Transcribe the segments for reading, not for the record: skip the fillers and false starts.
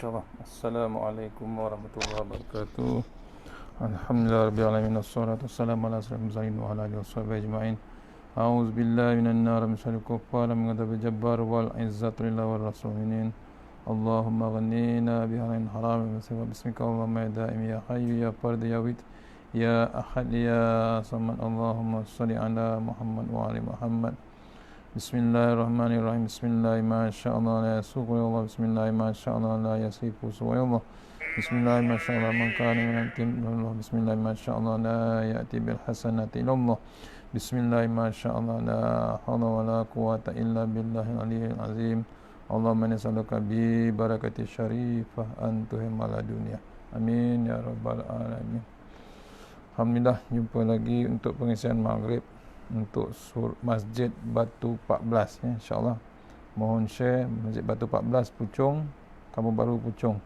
InsyaAllah. Assalamualaikum warahmatullahi wabarakatuh. Alhamdulillah rabbil alamin, wassalatu wassalamu ala asyrafil mursalin wa ala alihi washabihi ajma'in. A'udzu billahi minan nar min syarril kuffar min ghadabil jabbar wal izzatu lillahi war rasulinin. Allahumma ghnina bi halalin haram wa bismika Allahumma ya daim ya hayyu ya fard ya wid ya ahad ya samad. Allahumma shalli ala Muhammad wa ali Muhammad. Bismillahirrahmanirrahim. Bismillah ma sya'allah la yasuqu ya Allah. Bismillah ma sya'allah la yasifu ya Allah. Bismillah ma sya'allah man kana min Allah. Bismillah ma sya'allah la ya'ti bil hasanati illa Allah. Bismillah ma sya'allah la hawla wa la quwwata illa billahil aliyyil azim. Allahumma nas'aluka bi barakati syarifah an tuhimala dunia. Amin ya rabbal alamin. Alhamdulillah, jumpa lagi untuk pengisian maghrib untuk Masjid Batu 14 ya, insya-Allah. Mohon share Masjid Batu 14 Puchong, Kampung Baru Puchong.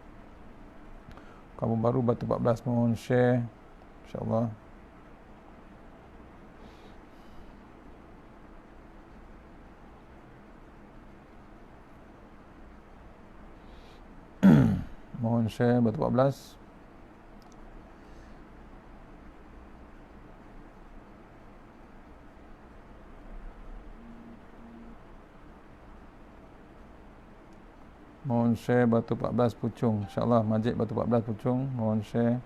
Kampung Baru Batu 14, mohon share insya-Allah. Mohon share Batu 14. Mohon share Batu 14 Puchong, insya-Allah. Masjid Batu 14 Puchong, mohon share.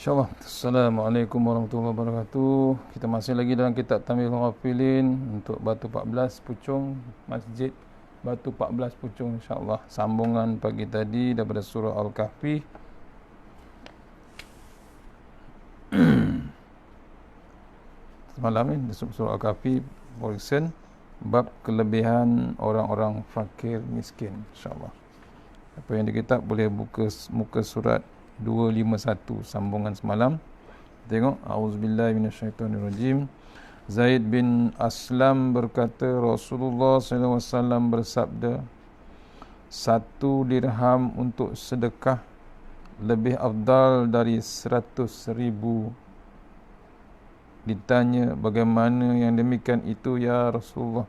InsyaAllah. Assalamualaikum warahmatullahi wabarakatuh. Kita masih lagi dalam kitab Tamyiz Ghafilin untuk Batu 14 Puchong, Masjid Batu 14 Puchong, insyaAllah. Sambungan pagi tadi daripada surah Al-Kahfi. Semalam ni surah Al-Kahfi portion bab kelebihan orang-orang fakir miskin, insyaAllah. Apa yang di kitab boleh buka muka surat 251 sambungan semalam. Tengok, auzubillahi minasyaitonirrajim. Zaid bin Aslam berkata, Rasulullah SAW bersabda, 1 dirham untuk sedekah lebih afdal dari 100,000. Ditanya, bagaimana yang demikian itu ya Rasulullah?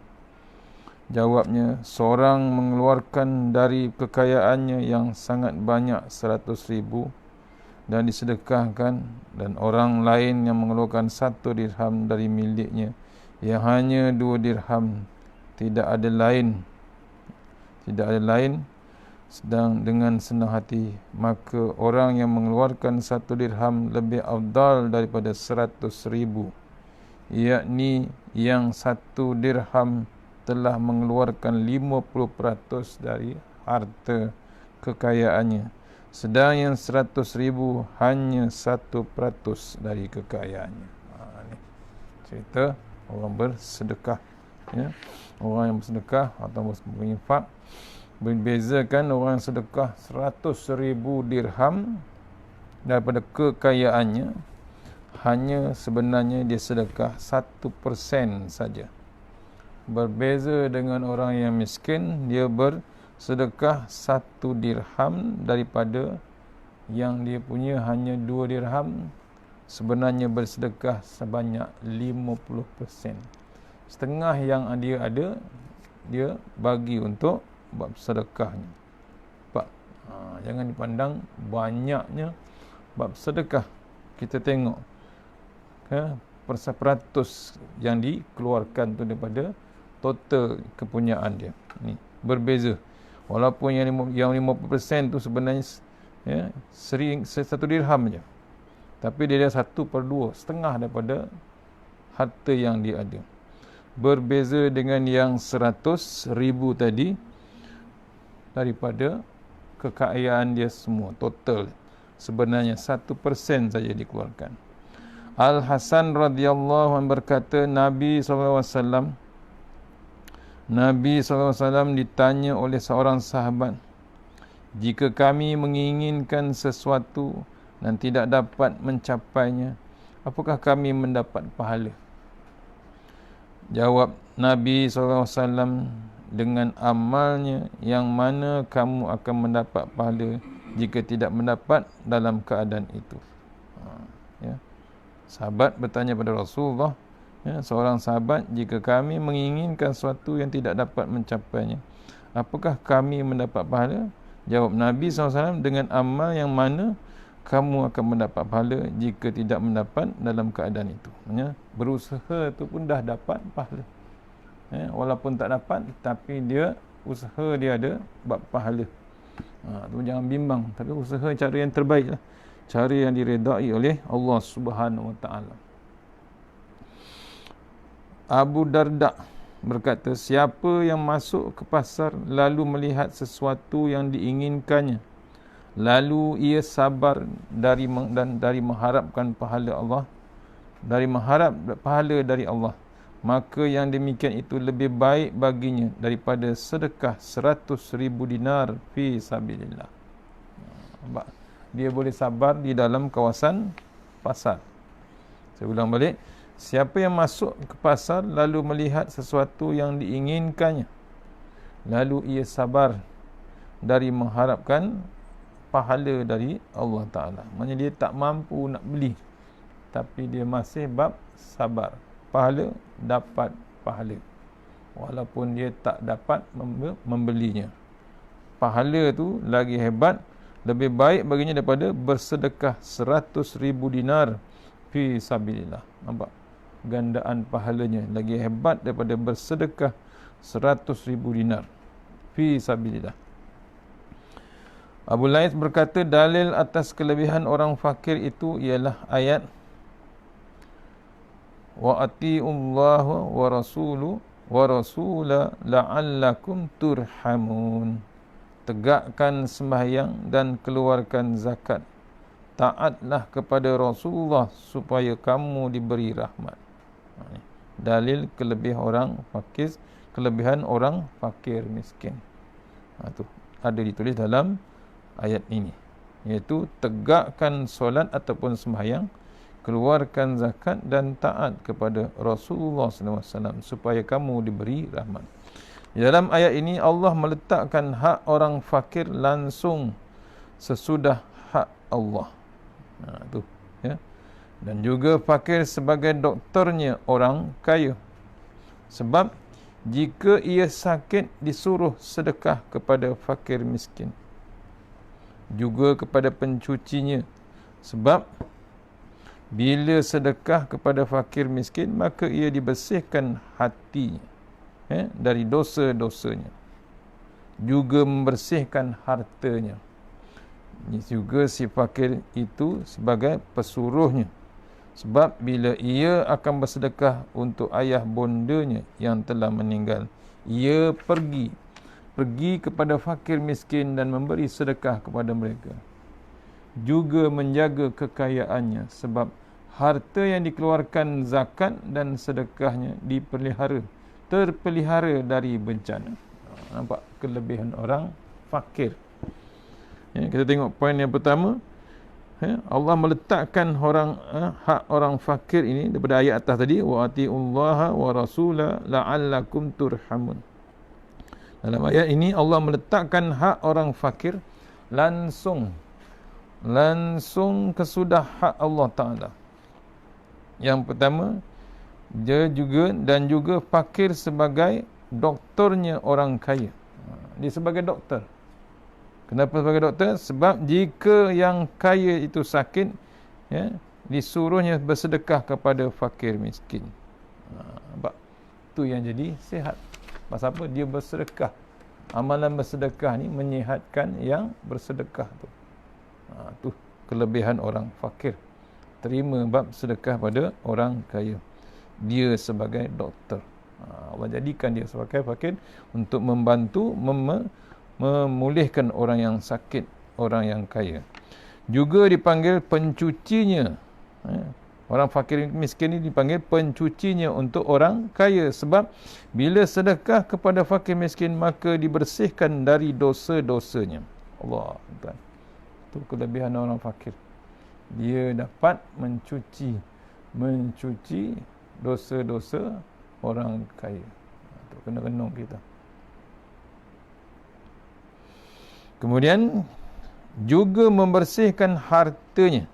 Jawabnya, seorang mengeluarkan dari kekayaannya yang sangat banyak 100,000 dan disedekahkan, dan orang lain yang mengeluarkan 1 dirham dari miliknya yang hanya 2 dirham, tidak ada lain sedang dengan senang hati, maka orang yang mengeluarkan 1 dirham lebih afdal daripada 100,000, yakni yang 1 dirham telah mengeluarkan 50% dari harta kekayaannya, sedang yang 100,000 hanya 1% dari kekayaannya. Ini cerita orang bersedekah, ya. Orang yang bersedekah atau berinfak, berbezakan orang yang sedekah 100,000 dirham daripada kekayaannya, hanya sebenarnya dia sedekah 1% saja. Berbeza dengan orang yang miskin, dia bersedekah 1 dirham daripada yang dia punya hanya 2 dirham, sebenarnya bersedekah sebanyak 50%. Setengah yang dia ada, dia bagi untuk bab sedekahnya. Pak, jangan dipandang banyaknya bab sedekah. Kita tengok peratus yang dikeluarkan tu daripada total kepunyaan dia. Ni berbeza. Walaupun yang 50% tu sebenarnya ya, 1 dirham je. Tapi dia ada 1/2, setengah daripada harta yang dia ada. berbeza dengan yang 100,000 tadi daripada kekayaan dia semua total. Sebenarnya 1% saja dikeluarkan. Al-Hasan radhiyallahu anhu berkata, Nabi SAW ditanya oleh seorang sahabat, jika kami menginginkan sesuatu dan tidak dapat mencapainya, apakah kami mendapat pahala? Jawab Nabi SAW, dengan amalnya yang mana kamu akan mendapat pahala jika tidak mendapat dalam keadaan itu. Ya. Sahabat bertanya pada Rasulullah, seorang sahabat, jika kami menginginkan sesuatu yang tidak dapat mencapainya, apakah kami mendapat pahala? Jawab Nabi SAW, dengan amal yang mana kamu akan mendapat pahala jika tidak mendapat dalam keadaan itu. Berusaha itu pun dah dapat pahala. Walaupun tak dapat, tapi dia usaha dia ada bab pahala. Tu jangan bimbang, tapi usaha cara yang terbaik lah, cara yang diredai oleh Allah Subhanahu Wa Taala. Abu Darda berkata, siapa yang masuk ke pasar lalu melihat sesuatu yang diinginkannya, lalu ia sabar dari mengharapkan pahala Allah, dari mengharap pahala dari Allah, maka yang demikian itu lebih baik baginya daripada sedekah 100,000 dinar fi sabilillah. Dia boleh sabar di dalam kawasan pasar. Saya ulang balik, siapa yang masuk ke pasar lalu melihat sesuatu yang diinginkannya, lalu ia sabar dari mengharapkan pahala dari Allah Ta'ala. Maksudnya dia tak mampu nak beli, tapi dia masih bab sabar. Pahala, dapat pahala, walaupun dia tak dapat membelinya. Pahala tu lagi hebat, lebih baik baginya daripada bersedekah 100,000 dinar fi sabilillah. Nampak? Gandaan pahalanya lagi hebat daripada bersedekah 100,000 dinar fi sabilillah. Abu Lais berkata, dalil atas kelebihan orang fakir itu ialah ayat wa atiullaha wa rasula la'allakum turhamun. Tegakkan sembahyang dan keluarkan zakat. Taatlah kepada Rasulullah supaya kamu diberi rahmat. Dalil kelebihan orang fakir miskin. Tu ada ditulis dalam ayat ini, iaitu tegakkan solat ataupun sembahyang, keluarkan zakat dan taat kepada Rasulullah SAW supaya kamu diberi rahmat. Di dalam ayat ini Allah meletakkan hak orang fakir langsung sesudah hak Allah. Dan juga fakir sebagai doktornya orang kaya. Sebab jika ia sakit disuruh sedekah kepada fakir miskin, juga kepada pencucinya. Sebab bila sedekah kepada fakir miskin, maka ia dibersihkan hatinya dari dosa-dosanya, juga membersihkan hartanya. Juga si fakir itu sebagai pesuruhnya. Sebab bila ia akan bersedekah untuk ayah bondanya yang telah meninggal, ia pergi kepada fakir miskin dan memberi sedekah kepada mereka, juga menjaga kekayaannya, sebab harta yang dikeluarkan zakat dan sedekahnya terpelihara dari bencana. Nampak kelebihan orang fakir. Kita tengok poin yang pertama, Allah meletakkan hak orang fakir ini daripada ayat atas tadi, wa atiullaha wa rasula la'allakum turhamun. Dalam ayat ini Allah meletakkan hak orang fakir langsung kesudah hak Allah Ta'ala. Yang pertama, dia juga fakir sebagai doktornya orang kaya. Dia sebagai doktor. Kenapa sebagai doktor? Sebab jika yang kaya itu sakit, disuruhnya bersedekah kepada fakir miskin. Nampak? Itu yang jadi sihat. Pasal apa? Dia bersedekah. Amalan bersedekah ni menyihatkan yang bersedekah tu. Tu kelebihan orang fakir. Terima bab sedekah pada orang kaya. Dia sebagai doktor. Allah jadikan dia sebagai fakir untuk membantu memulihkan orang yang sakit, orang yang kaya. Juga dipanggil pencucinya. Orang fakir miskin ini dipanggil pencucinya untuk orang kaya. Sebab bila sedekah kepada fakir miskin, maka dibersihkan dari dosa-dosanya. Allah. Itu kelebihan orang fakir. Dia dapat mencuci dosa-dosa orang kaya. Itu kena renung kita. Kemudian juga membersihkan hartanya.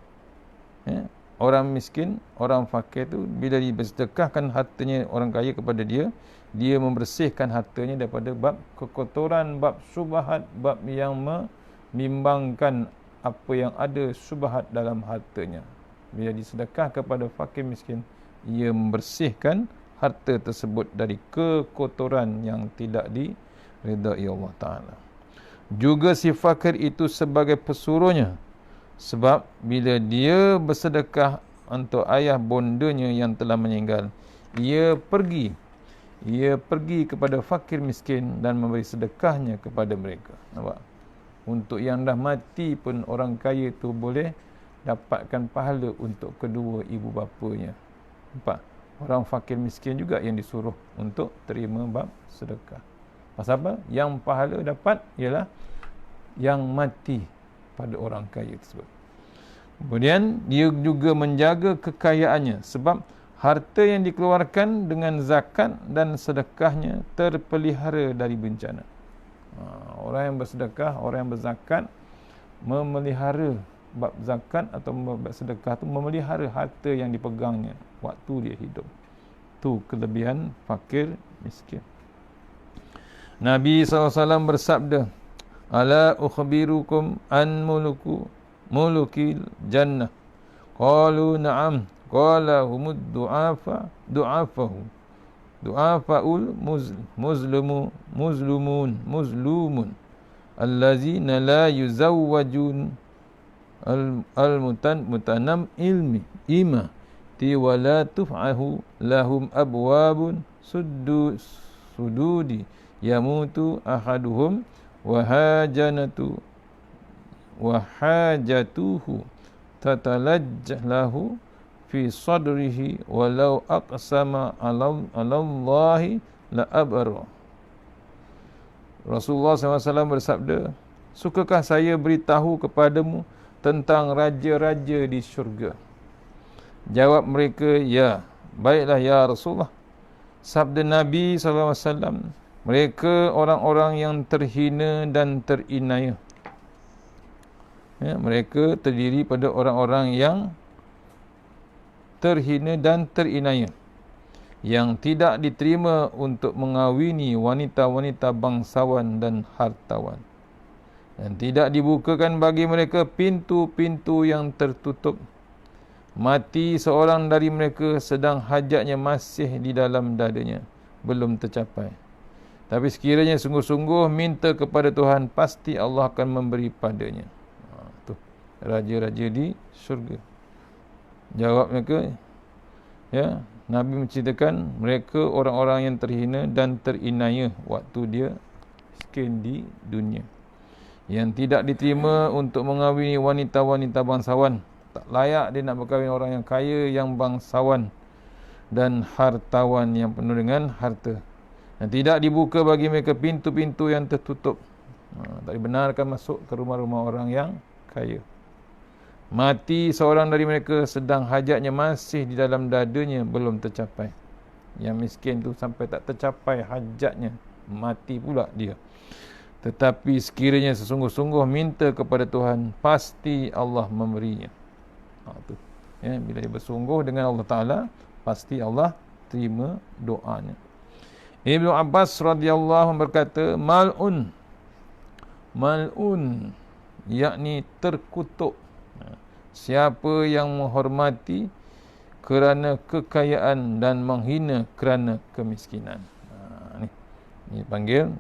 Orang miskin, orang fakir tu bila dibersedekahkan hartanya orang kaya kepada dia, dia membersihkan hartanya daripada bab kekotoran, bab syubhat, bab yang menimbangkan apa yang ada syubhat dalam hartanya. Bila disedekah kepada fakir miskin, ia membersihkan harta tersebut dari kekotoran yang tidak diridai Allah Ta'ala. Juga si fakir itu sebagai pesuruhnya. Sebab bila dia bersedekah untuk ayah bondanya yang telah meninggal, ia pergi kepada fakir miskin dan memberi sedekahnya kepada mereka. Nampak? Untuk yang dah mati pun orang kaya tu boleh dapatkan pahala untuk kedua ibu bapanya. Nampak? Orang fakir miskin juga yang disuruh untuk terima bab sedekah. Pasal apa? Yang pahala dapat ialah yang mati pada orang kaya tersebut. Kemudian dia juga menjaga kekayaannya, sebab harta yang dikeluarkan dengan zakat dan sedekahnya terpelihara dari bencana. Orang yang bersedekah, orang yang berzakat memelihara bab zakat atau bab sedekah tu, memelihara harta yang dipegangnya waktu dia hidup. Tu kelebihan fakir miskin. Nabi SAW bersabda, "Ala ukhbirukum an mulukil jannah." Qalu na'am. Qala humud du'afaul muzlumun allazina la yuzawwajun al-mutanam ilmi ima wa la tuf'ahu lahum abwabun sududi yamutu ahaduhum wa hajatuhu tatalajjah lahu fi sadrihi walau aqsama alallahi la abara. Rasulullah SAW bersabda, "Sukakah saya beritahu kepadamu tentang raja-raja di syurga?" Jawab mereka, "Ya." "Baiklah ya Rasulullah." Sabda Nabi SAW, "Mereka orang-orang yang terhina dan terinaya." Mereka terdiri pada orang-orang yang terhina dan terinaya, yang tidak diterima untuk mengawini wanita-wanita bangsawan dan hartawan, dan tidak dibukakan bagi mereka pintu-pintu yang tertutup. Mati seorang dari mereka sedang hajatnya masih di dalam dadanya, belum tercapai. Tapi sekiranya sungguh-sungguh minta kepada Tuhan, pasti Allah akan memberi padanya. Tu raja-raja di syurga. Jawab mereka, ya, Nabi menceritakan mereka orang-orang yang terhina dan terinaya waktu dia miskin di dunia, yang tidak diterima untuk mengawini wanita-wanita bangsawan. Tak layak dia nak berkahwin orang yang kaya, yang bangsawan dan hartawan yang penuh dengan harta. Dan tidak dibuka bagi mereka pintu-pintu yang tertutup. Tak dibenarkan masuk ke rumah-rumah orang yang kaya. Mati seorang dari mereka sedang hajatnya masih di dalam dadanya, belum tercapai. Yang miskin tu sampai tak tercapai hajatnya, mati pula dia. Tetapi sekiranya sesungguh-sungguh minta kepada Tuhan, pasti Allah memberinya. Ya, bila dia bersungguh dengan Allah Ta'ala, pasti Allah terima doanya. Ibnu Abbas radhiyallahu anhu berkata, Mal'un, yakni terkutuk siapa yang menghormati kerana kekayaan dan menghina kerana kemiskinan. Ni panggil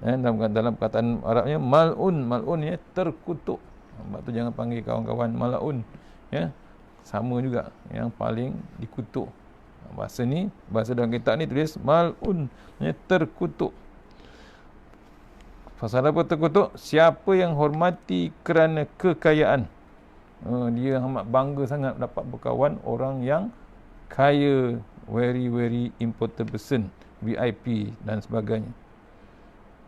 dalam perkataan Arabnya mal'un ya, terkutuk. Sebab tu jangan panggil kawan-kawan mal'un, ya. Sama juga, yang paling dikutuk. Bahasa dalam kitab ni tulis mal'un, terkutuk. Pasal apa terkutuk? Siapa yang hormati kerana kekayaan, dia amat bangga sangat dapat berkawan orang yang kaya, very very important person, VIP dan sebagainya,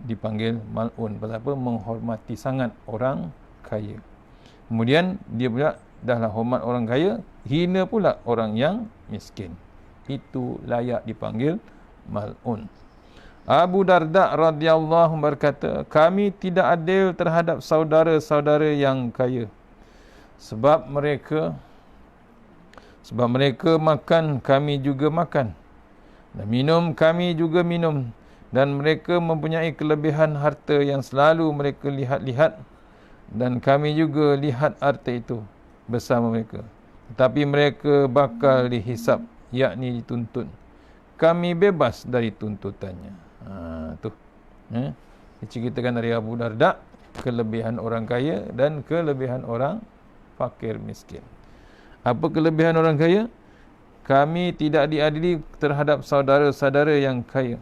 dipanggil mal'un. Pasal apa? Menghormati sangat orang kaya. Kemudian dia pula dahlah hormat orang kaya, hina pula orang yang miskin. Itu layak dipanggil mal'un. Abu Darda radhiyallahu berkata, kami tidak adil terhadap saudara-saudara yang kaya. Sebab mereka makan, kami juga makan. Dan minum, kami juga minum. Dan mereka mempunyai kelebihan harta yang selalu mereka lihat-lihat. Dan kami juga lihat harta itu bersama mereka. Tetapi mereka bakal dihisap, yakni dituntut. Kami bebas dari tuntutannya. Diceritakan dari Abu Darda, kelebihan orang kaya dan kelebihan orang fakir miskin. Apa kelebihan orang kaya? Kami tidak diadili terhadap saudara-saudara yang kaya.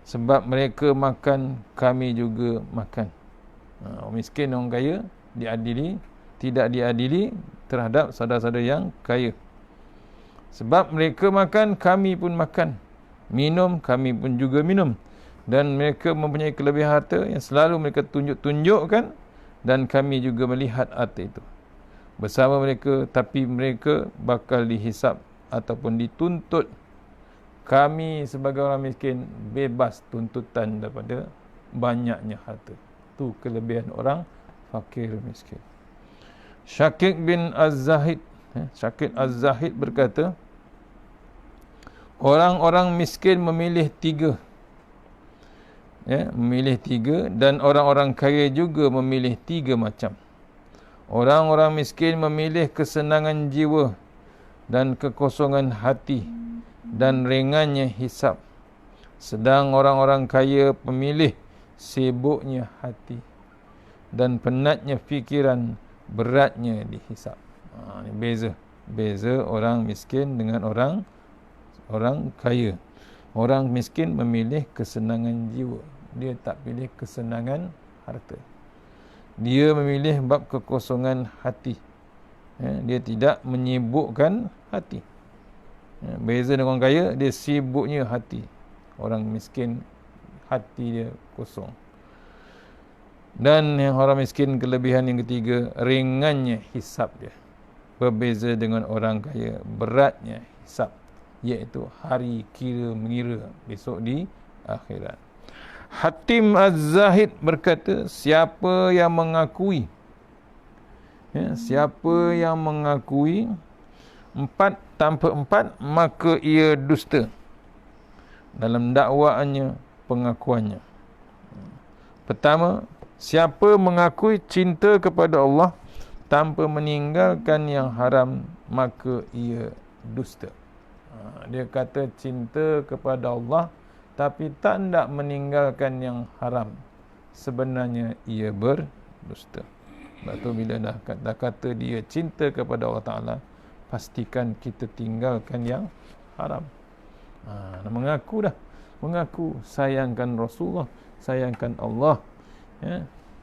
Sebab mereka makan, kami juga makan. Orang miskin, orang kaya tidak diadili terhadap saudara-saudara yang kaya. Sebab mereka makan, kami pun makan. Minum, kami pun juga minum. Dan mereka mempunyai kelebihan harta yang selalu mereka tunjukkan, dan kami juga melihat harta itu bersama mereka, tapi mereka bakal dihisap ataupun dituntut. Kami sebagai orang miskin bebas tuntutan daripada banyaknya harta. Itu kelebihan orang fakir miskin. Syakik bin Az-Zahid berkata, orang-orang miskin memilih tiga. Dan orang-orang kaya juga memilih tiga macam. Orang-orang miskin memilih kesenangan jiwa dan kekosongan hati dan ringannya hisap. Sedang orang-orang kaya memilih sibuknya hati dan penatnya fikiran, beratnya dihisap. Ini beza orang miskin dengan orang kaya. Orang miskin memilih kesenangan jiwa, dia tak pilih kesenangan harta. Dia memilih bab kekosongan hati, dia tidak menyibukkan hati. Beza dengan orang kaya, dia sibuknya hati. Orang miskin hati dia kosong. Dan yang orang miskin, kelebihan yang ketiga, ringannya hisap dia. Berbeza dengan orang kaya, beratnya hisap, iaitu hari kira mengira besok di akhirat. Hatim Az-Zahid berkata, siapa yang mengakui empat tanpa empat, maka ia dusta dalam dakwaannya, pengakuannya. Pertama, siapa mengakui cinta kepada Allah tanpa meninggalkan yang haram, maka ia dusta. Dia kata cinta kepada Allah tapi tak hendak meninggalkan yang haram, sebenarnya ia berdusta. Sebab tu bila dah kata dia cinta kepada Allah Ta'ala, pastikan kita tinggalkan yang haram. Mengaku sayangkan Rasulullah, sayangkan Allah.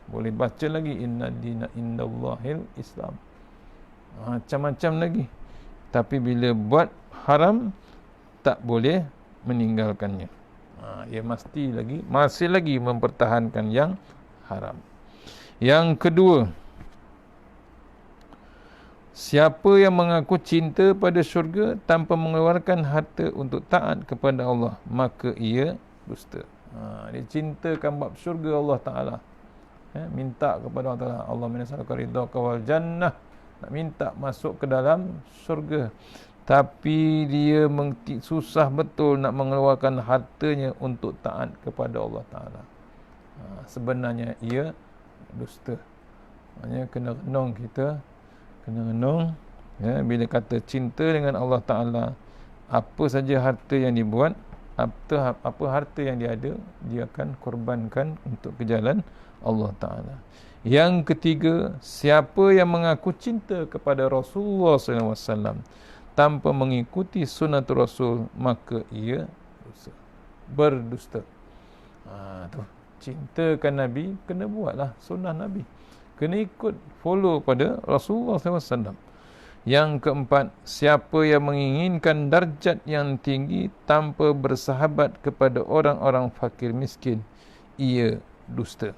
Boleh baca lagi, inna dina indallahil Islam, macam-macam lagi. Tapi bila buat haram, tak boleh meninggalkannya. Ia masih lagi mempertahankan yang haram. Yang kedua, siapa yang mengaku cinta pada syurga tanpa mengeluarkan harta untuk taat kepada Allah, maka ia dusta. Dia cintakan bab syurga Allah Ta'ala, minta kepada Allah Ta'ala, Allah minas'aluka ridhaka wal jannah, nak minta masuk ke dalam syurga, tapi dia susah betul nak mengeluarkan hartanya untuk taat kepada Allah Ta'ala. Sebenarnya ia dusta. Maknanya kena renung kita, bila kata cinta dengan Allah Ta'ala, apa saja harta yang dibuat, apa harta yang dia ada, dia akan korbankan untuk ke jalan Allah Ta'ala. Yang ketiga, siapa yang mengaku cinta kepada Rasulullah SAW tanpa mengikuti sunnatul Rasul, maka ia berdusta. Tu cintakan Nabi, kena buatlah sunnah Nabi, kena ikut follow pada Rasulullah SAW. Yang keempat, siapa yang menginginkan darjat yang tinggi tanpa bersahabat kepada orang-orang fakir miskin, ia dusta.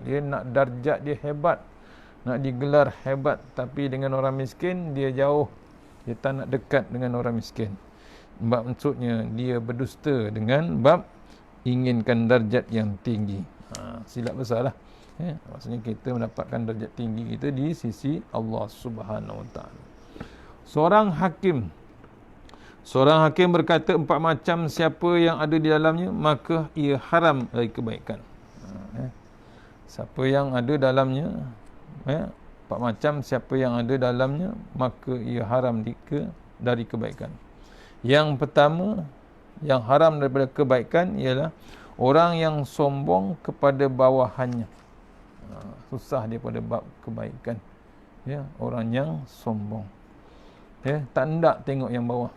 Dia nak darjat dia hebat, nak digelar hebat, tapi dengan orang miskin dia jauh, dia tak nak dekat dengan orang miskin. Maksudnya dia berdusta dengan bab inginkan darjat yang tinggi. Silap besar lah. Maksudnya kita mendapatkan darjat tinggi kita di sisi Allah Subhanahu Wa Taala. Seorang hakim berkata, 4 macam siapa yang ada di dalamnya, maka ia haram dari kebaikan. Siapa yang ada dalamnya, 4 macam siapa yang ada dalamnya, maka ia haram dari kebaikan. Yang pertama, yang haram daripada kebaikan ialah orang yang sombong kepada bawahannya. Susah dia pada bab kebaikan. Orang yang sombong. Tak hendak tengok yang bawah.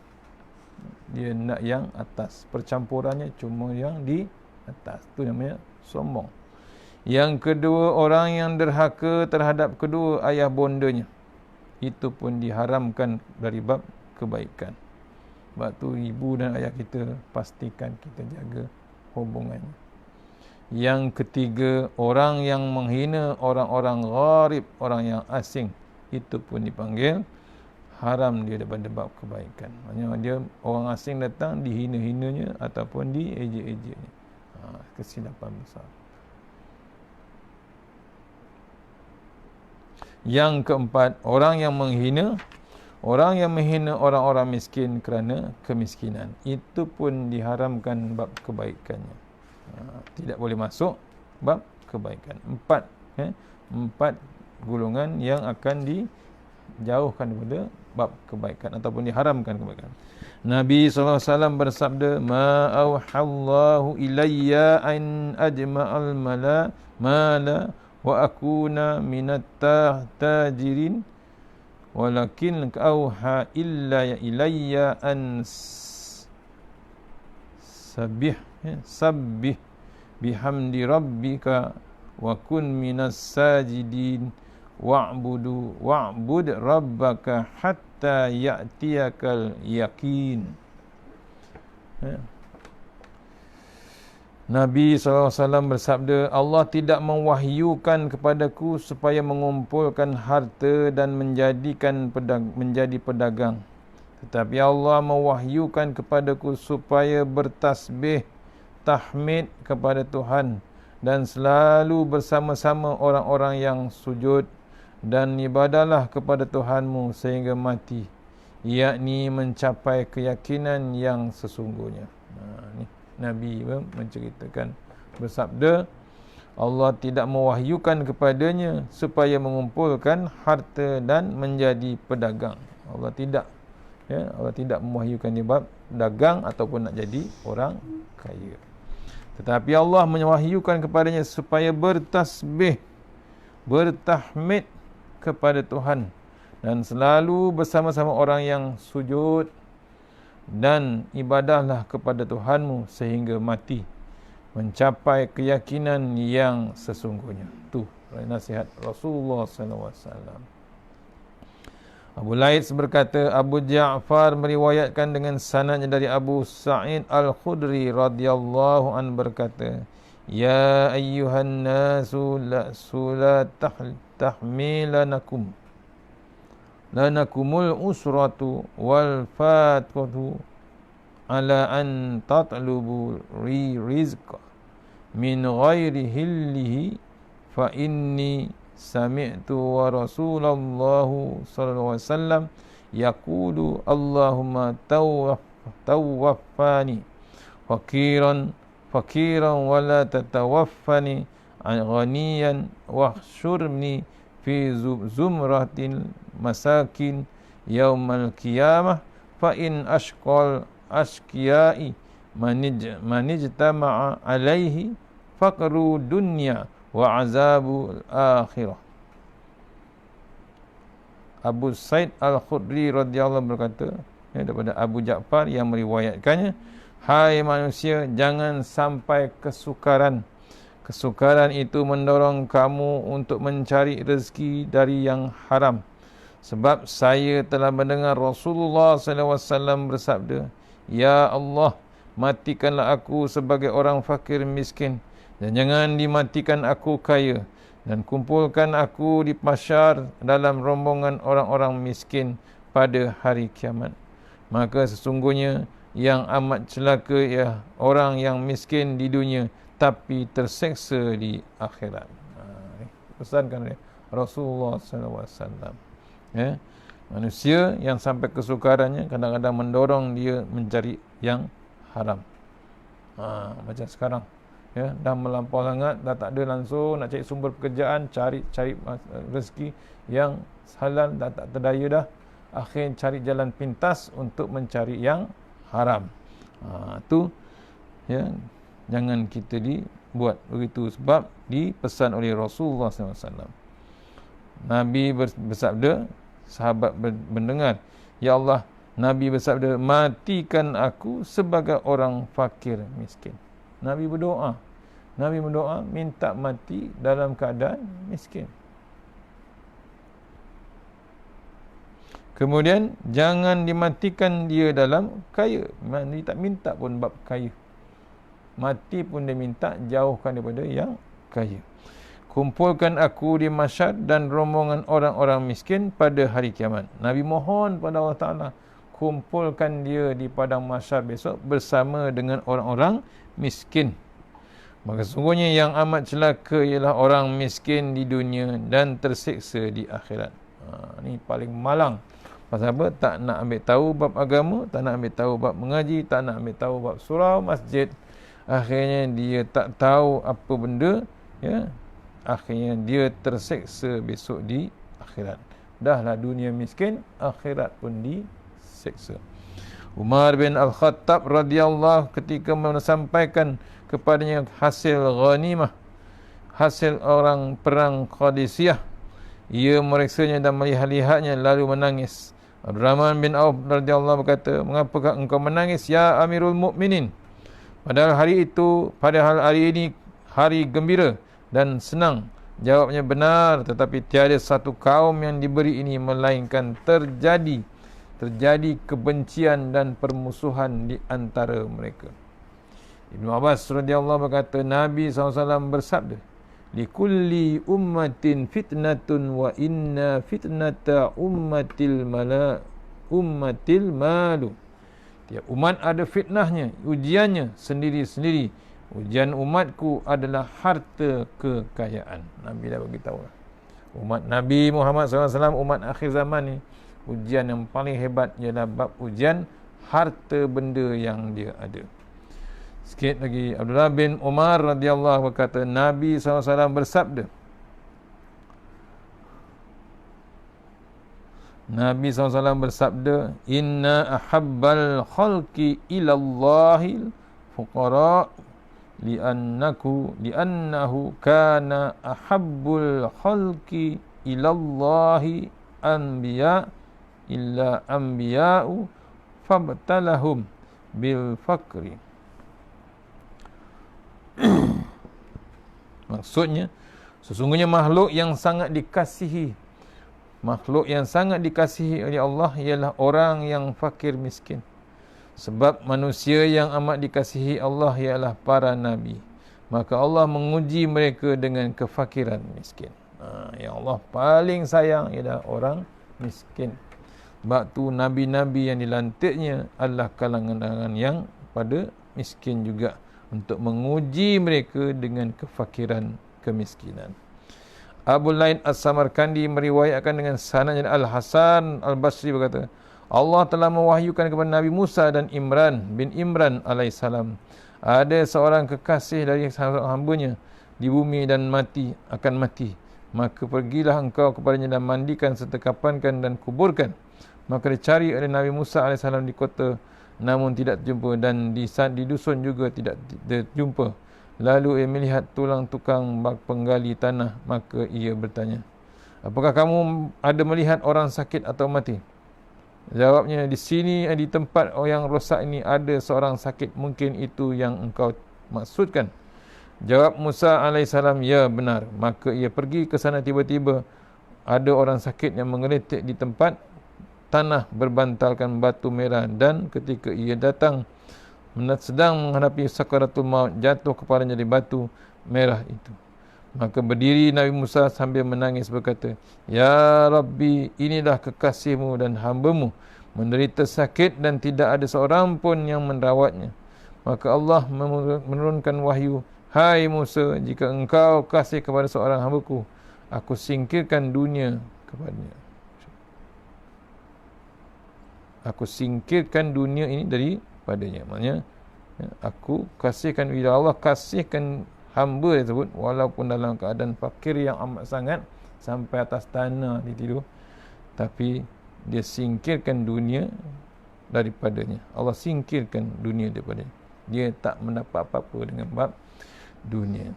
Dia hendak yang atas. Percampurannya cuma yang di atas. Itu namanya sombong. Yang kedua, orang yang derhaka terhadap kedua ayah bondanya. Itu pun diharamkan dari bab kebaikan. Sebab tu ibu dan ayah kita pastikan kita jaga hubungannya. Yang ketiga, orang yang menghina orang-orang gharib, orang yang asing, itu pun dipanggil haram dia daripada bab kebaikan. Maksudnya dia orang asing datang dihina-hinanya ataupun diejek-ejeknya. Kesilapan besar. Yang keempat, orang yang menghina orang-orang miskin kerana kemiskinan, itu pun diharamkan bab kebaikannya. Tidak boleh masuk bab kebaikan. 4 golongan yang akan dijauhkan daripada bab kebaikan ataupun diharamkan kebaikan. Nabi SAW bersabda, ma auhallahu ilayya an ajma'al mala wa akuna minat tajirin walakin auha illa ilayya an sabbih bihamdi rabbika wa kun minas sajidin wa'bud rabbaka hatta ya'tiyakal yaqin. Nabi SAW bersabda, Allah tidak mewahyukan kepadaku supaya mengumpulkan harta dan menjadi pedagang. Tetapi Allah mewahyukan kepadaku supaya bertasbih, tahmid kepada Tuhan dan selalu bersama-sama orang-orang yang sujud, dan ibadahlah kepada Tuhanmu sehingga mati, yakni mencapai keyakinan yang sesungguhnya. Ni Nabi menceritakan, bersabda, Allah tidak mewahyukan kepadanya supaya mengumpulkan harta dan menjadi pedagang. Allah tidak mewahyukan dia bab dagang ataupun nak jadi orang kaya. Tetapi Allah mewahyukan kepadanya supaya bertasbih, bertahmid kepada Tuhan dan selalu bersama-sama orang yang sujud, dan ibadahlah kepada Tuhanmu sehingga mati, mencapai keyakinan yang sesungguhnya. Itu nasihat Rasulullah SAW. Abu Laits berkata, Abu Ja'far meriwayatkan dengan sanadnya dari Abu Sa'id Al-Khudri radhiyallahu an berkata, ya ayyuhan nasu la tahmilanakum lanakumul usratu wal fatwatu ala an tatlubu rizqa min ghairi hillihi fa inni sami'tu wa Rasulullah sallallahu alaihi wasallam yaqulu Allahumma tawaffani fakiran wa la tatawaffani ghaniyan wahsyurni fi zumratil masakin yaumal qiyamah fa in ashqal ashqiyai manijtama'a alaihi faqru dunya wa azabul akhirah. Abu Sa'id Al-Khudri radhiyallahu berkata, daripada Abu Ja'far yang meriwayatkannya, hai manusia, jangan sampai kesukaran. Kesukaran itu mendorong kamu untuk mencari rezeki dari yang haram. Sebab saya telah mendengar Rasulullah SAW bersabda, ya Allah, matikanlah aku sebagai orang fakir miskin, dan jangan dimatikan aku kaya, dan kumpulkan aku di mahsyar dalam rombongan orang-orang miskin pada hari kiamat. Maka sesungguhnya yang amat celaka ya orang yang miskin di dunia tapi terseksa di akhirat. Pesankan oleh Rasulullah SAW. Ya, manusia yang sampai kesukarannya kadang-kadang mendorong dia mencari yang haram. Macam sekarang, ya, dah melampau sangat, dah tak ada langsung nak cari sumber pekerjaan, cari rezeki yang halal, dah tak terdaya dah, akhirnya cari jalan pintas untuk mencari yang haram. Tu, ya, jangan kita dibuat begitu, sebab dipesan oleh Rasulullah SAW. Nabi bersabda, sahabat mendengar, ya Allah, Nabi bersabda, matikan aku sebagai orang fakir miskin. Nabi berdoa. Nabi berdoa minta mati dalam keadaan miskin. Kemudian jangan dimatikan dia dalam kaya. Dia tak minta pun bab kaya. Mati pun dia minta jauhkan daripada yang kaya. Kumpulkan aku di mahsyar dan rombongan orang-orang miskin pada hari kiamat. Nabi mohon pada Allah Ta'ala, kumpulkan dia di padang mahsyar besok bersama dengan orang-orang miskin. Maka sungguhnya yang amat celaka ialah orang miskin di dunia dan tersiksa di akhirat. Ni paling malang. Pasal apa? Tak nak ambil tahu bab agama, tak nak ambil tahu bab mengaji, tak nak ambil tahu bab surau, masjid. Akhirnya dia tak tahu apa benda, ya. Akhirnya dia terseksa besok di akhirat. Dahlah dunia miskin, akhirat pun diseksa. Umar bin Al-Khattab radhiyallahu ketika menyampaikan kepadanya hasil ghanimah, hasil orang perang Qadisiyah, ia meriksanya dan melihat-lihatnya lalu menangis. Abdurrahman bin Auf radhiyallahu berkata, mengapakah engkau menangis ya Amirul Mukminin? Padahal hari ini hari gembira dan senang. Jawabnya benar, tetapi tiada satu kaum yang diberi ini melainkan terjadi kebencian dan permusuhan di antara mereka. Ibnu Abbas radhiyallahu berkata, Nabi SAW bersabda, likulli ummatin fitnatun wa inna fitnata ummatil malu. Tiap umat ada fitnahnya, ujiannya sendiri-sendiri. Ujian umatku adalah harta kekayaan. Nabi dah beritahu. Umat Nabi Muhammad SAW, umat akhir zaman ni, ujian yang paling hebat ialah bab ujian harta benda yang dia ada. Sikit lagi, Abdullah bin Umar radhiyallahu berkata, Nabi SAW bersabda, inna ahabbal khalqi ilallahil fuqara li'annahu kana ahabbul khalqi ilallahi anbiya'u fabtalahum bil fakri. Maksudnya, sesungguhnya makhluk yang sangat dikasihi oleh Allah ialah orang yang fakir miskin. Sebab manusia yang amat dikasihi Allah ialah para nabi. Maka Allah menguji mereka dengan kefakiran miskin. Yang Allah paling sayang ialah orang miskin. Sebab tu nabi-nabi yang dilantiknya adalah kalangan yang pada miskin juga, untuk menguji mereka dengan kefakiran, kemiskinan. Abu Lain As-Samarkandi meriwayatkan dengan sanadnya Al-Hasan Al-Basri berkata, Allah telah mewahyukan kepada Nabi Musa dan Imran bin Imran alaihissalam, ada seorang kekasih dari hamba-Nya di bumi dan akan mati. Maka pergilah engkau kepadanya dan mandikan serta kapankan dan kuburkan. Maka dicari oleh Nabi Musa alaihissalam di kota, namun tidak terjumpa, dan di dusun juga tidak terjumpa. Lalu ia melihat tulang tukang penggali tanah, maka ia bertanya, Apakah kamu ada melihat orang sakit atau mati? Jawabnya, di sini di tempat yang rosak ini ada seorang sakit, mungkin itu yang engkau maksudkan. Jawab Musa alaihissalam, ya benar. Maka ia pergi ke sana, tiba-tiba ada orang sakit yang menggeletik di tempat tanah berbantalkan batu merah, dan ketika ia datang sedang menghadapi sakaratul maut, jatuh kepalanya di batu merah itu. Maka berdiri Nabi Musa sambil menangis berkata, Ya Rabbi, inilah kekasihmu dan hamba-mu menderita sakit dan tidak ada seorang pun yang merawatnya. Maka Allah menurunkan wahyu, Hai Musa, jika engkau kasih kepada seorang hamba-Ku, aku singkirkan dunia kepadanya. Aku singkirkan dunia ini daripadanya. Maksudnya, aku kasihkan, bila Allah kasihkan hamba tersebut, walaupun dalam keadaan fakir yang amat sangat, sampai atas tanah dia tidur, tapi dia singkirkan dunia daripadanya. Allah singkirkan dunia daripadanya. Dia tak mendapat apa-apa dengan bab dunia.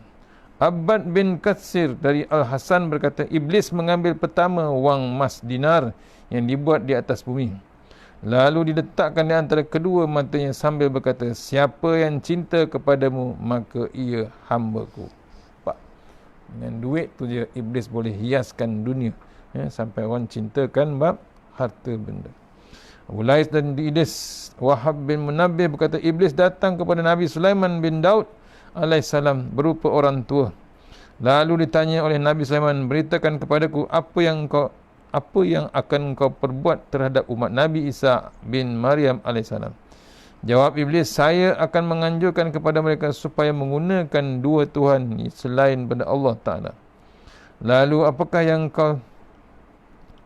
Abbad bin Katsir dari Al-Hasan berkata, Iblis mengambil pertama wang emas dinar yang dibuat di atas bumi, lalu diletakkan di antara kedua matanya sambil berkata, siapa yang cinta kepadamu, maka ia hamba-Ku. Nampak? Dengan duit tu je Iblis boleh hiaskan dunia, sampai orang cintakan bab harta benda. Abu Lais dan Idris Wahab bin Munabbih berkata, Iblis datang kepada Nabi Sulaiman bin Daud alaihissalam berupa orang tua. Lalu ditanya oleh Nabi Sulaiman, beritakan kepadaku apa yang akan kau perbuat terhadap umat Nabi Isa bin Maryam alaihissalam. Jawab Iblis, saya akan menganjurkan kepada mereka supaya menggunakan dua Tuhan selain pada Allah Ta'ala. Lalu apakah yang kau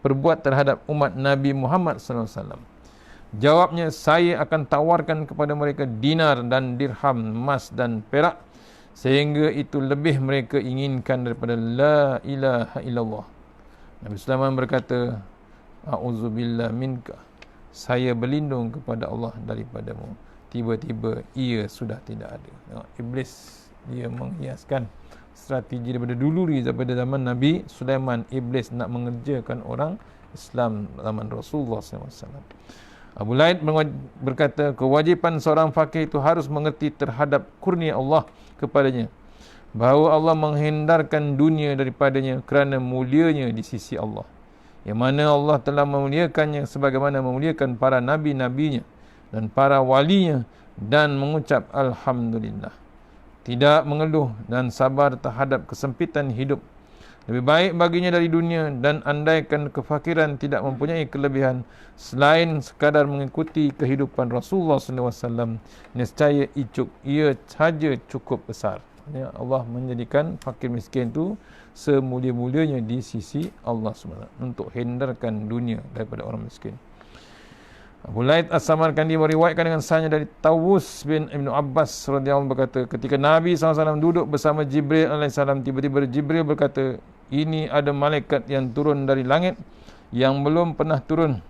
perbuat terhadap umat Nabi Muhammad SAW? Jawabnya, saya akan tawarkan kepada mereka dinar dan dirham, emas dan perak, sehingga itu lebih mereka inginkan daripada la ilaha illallah. Nabi Sulaiman berkata, A'udzubillah minka, saya berlindung kepada Allah daripadamu. Tiba-tiba ia sudah tidak ada. Iblis dia menghiaskan strategi daripada dulu, daripada zaman Nabi Sulaiman. Iblis nak mengerjakan orang Islam zaman Rasulullah SAW. Abu Laid berkata, kewajipan seorang fakir itu harus mengerti terhadap kurnia Allah kepadanya, bahawa Allah menghindarkan dunia daripadanya kerana mulianya di sisi Allah, yang mana Allah telah memuliakannya sebagaimana memuliakan para nabi-nabinya dan para walinya, dan mengucap Alhamdulillah, tidak mengeluh dan sabar terhadap kesempitan hidup. Lebih baik baginya dari dunia, dan andaikan kefakiran tidak mempunyai kelebihan selain sekadar mengikuti kehidupan Rasulullah SAW, nescaya ia saja cukup besar. Ya, Allah menjadikan fakir miskin itu semulia-mulianya di sisi Allah SWT untuk hindarkan dunia daripada orang miskin. Abu Laid As-Samarkandi meriwayatkan dengan sahnya dari Tawus bin Ibn Abbas radhiyallahu anhu berkata, ketika Nabi SAW duduk bersama Jibril alaihissalam, tiba-tiba Jibril berkata, ini ada malaikat yang turun dari langit yang belum pernah turun.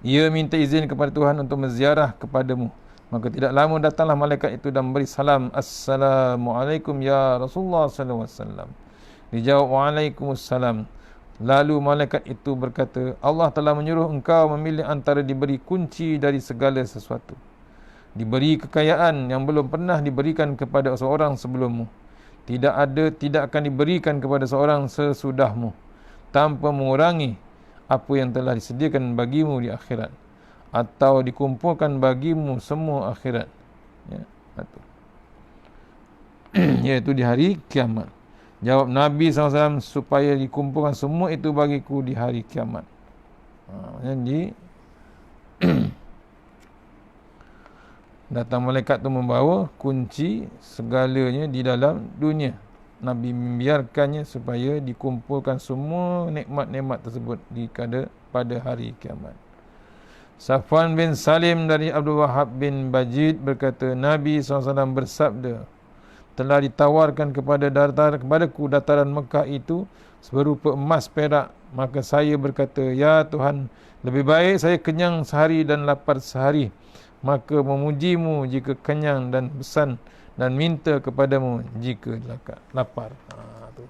Ia minta izin kepada Tuhan untuk menziarah kepadamu. Maka tidak lama datanglah malaikat itu dan beri salam, Assalamualaikum ya Rasulullah SAW. Dijawab, Waalaikumsalam. Lalu malaikat itu berkata, Allah telah menyuruh engkau memilih antara diberi kunci dari segala sesuatu, diberi kekayaan yang belum pernah diberikan kepada seorang sebelummu, tidak akan diberikan kepada seorang sesudahmu, tanpa mengurangi apa yang telah disediakan bagimu di akhirat, atau dikumpulkan bagimu semua akhirat, iaitu di hari kiamat. Jawab Nabi SAW, supaya dikumpulkan semua itu bagiku di hari kiamat. Jadi datang malaikat tu membawa kunci segalanya di dalam dunia. Nabi membiarkannya supaya dikumpulkan semua nikmat-nikmat tersebut pada hari kiamat. Safwan bin Salim dari Abdul Wahab bin Bajid berkata, Nabi SAW bersabda, telah ditawarkan kepadaku dataran Mekah itu berupa emas perak. Maka saya berkata, ya Tuhan, lebih baik saya kenyang sehari dan lapar sehari. Maka memujimu jika kenyang dan pesan dan minta kepadamu jika lapar. Tu.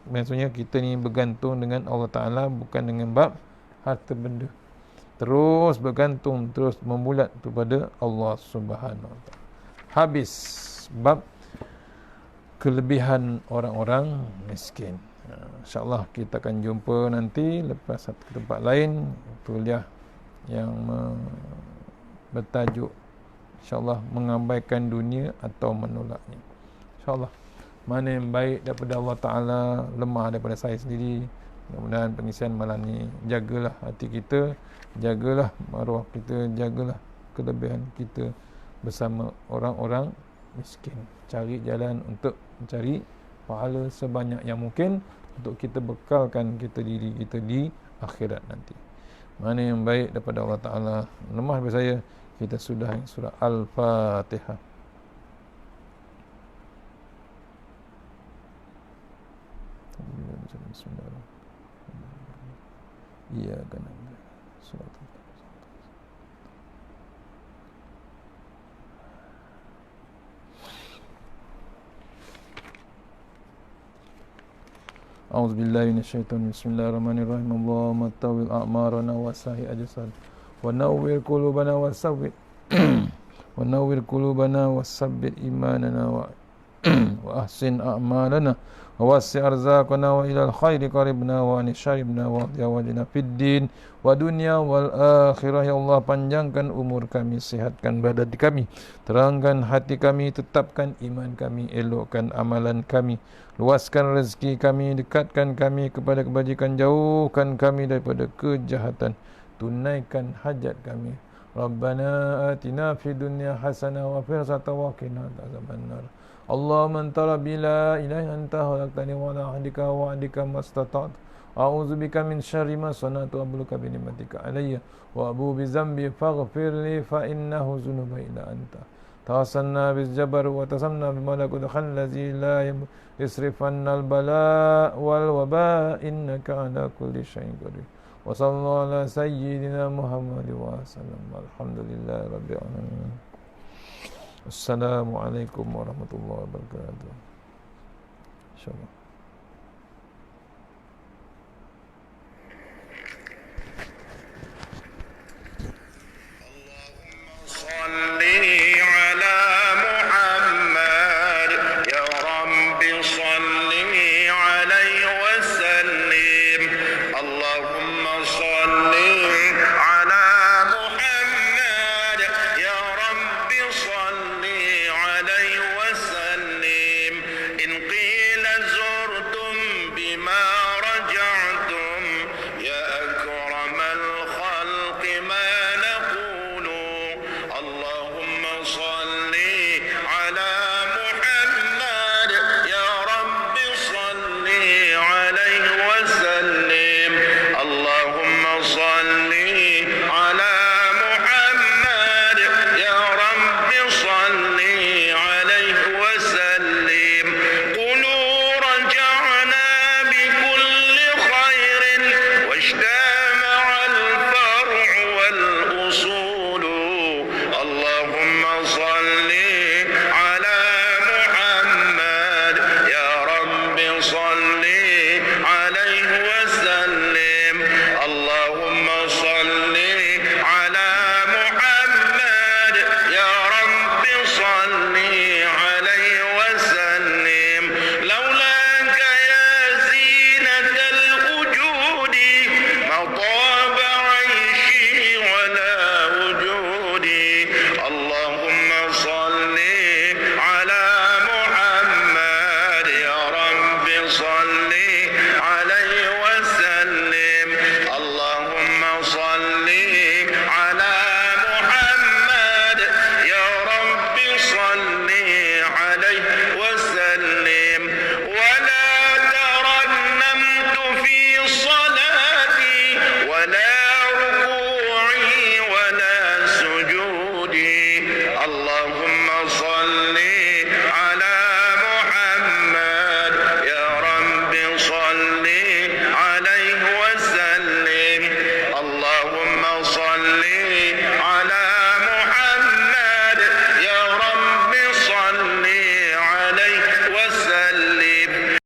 Maksudnya kita ni bergantung dengan Allah Ta'ala, bukan dengan bab harta benda. Terus bergantung, terus membulat kepada Allah Subhanahu Wa Ta'ala. Habis bab kelebihan orang-orang miskin. InsyaAllah kita akan jumpa nanti lepas satu tempat lain, kuliah yang bertajuk InsyaAllah mengabaikan dunia atau menolaknya. InsyaAllah mana yang baik daripada Allah Ta'ala, lemah daripada saya sendiri. Mudah-mudahan pengisian malam ni, jagalah hati kita, jagalah maruah kita, jagalah kelebihan kita bersama orang-orang miskin. Cari jalan untuk mencari pahala sebanyak yang mungkin untuk kita bekalkan kita diri kita di akhirat nanti. Mana yang baik daripada Allah Ta'ala, lemah daripada saya, kita sudah surah Al-Fatihah. Bismillahirrahmanirrahim. Iya kan. Surah A'udzu billahi minasyaitonir rajim. Bismillahirrahmanirrahim. Allahumma tawil a'marana wa sahi ajsad wa nawwir qulubana wa sabbit wa nawwir qulubana wa sabbit imanana wa ahsin a'malana wa wasi' arzaqana wa ilal khairi qaribna wa anisharibna wa wajina fid din wa dunya wal akhirah. Ya Allah, panjangkan umur kami, sihatkan badan kami, terangkan hati kami, tetapkan iman kami, elokkan amalan kami, luaskan rezeki kami, dekatkan kami kepada kebajikan, jauhkan kami daripada kejahatan, tunaikan hajat kami. Rabbana atina fid dunya hasanah wa fil akhirati wa qina adzabannar. Allahumma anta rabbi la ilaha illa anta khalaqtani wa la ahdika wa ahdika mastata'tu. A'udzu bika min syarri ma sana'tu wa abluka bi ni'matika alayya wa abu bi dzambi faghfir li fa innahu dzunuba illa anta. Tawassalna bil jabar wa tasamna bi malakut khallazi la yasrifanna al bala wal waba innaka ala kulli syai'in qadir. Wa sallallahu ala sayyidina Muhammad wa sallam. Alhamdulillahi rabbil alamin. Assalamualaikum warahmatullahi wabarakatuh. InsyaAllah.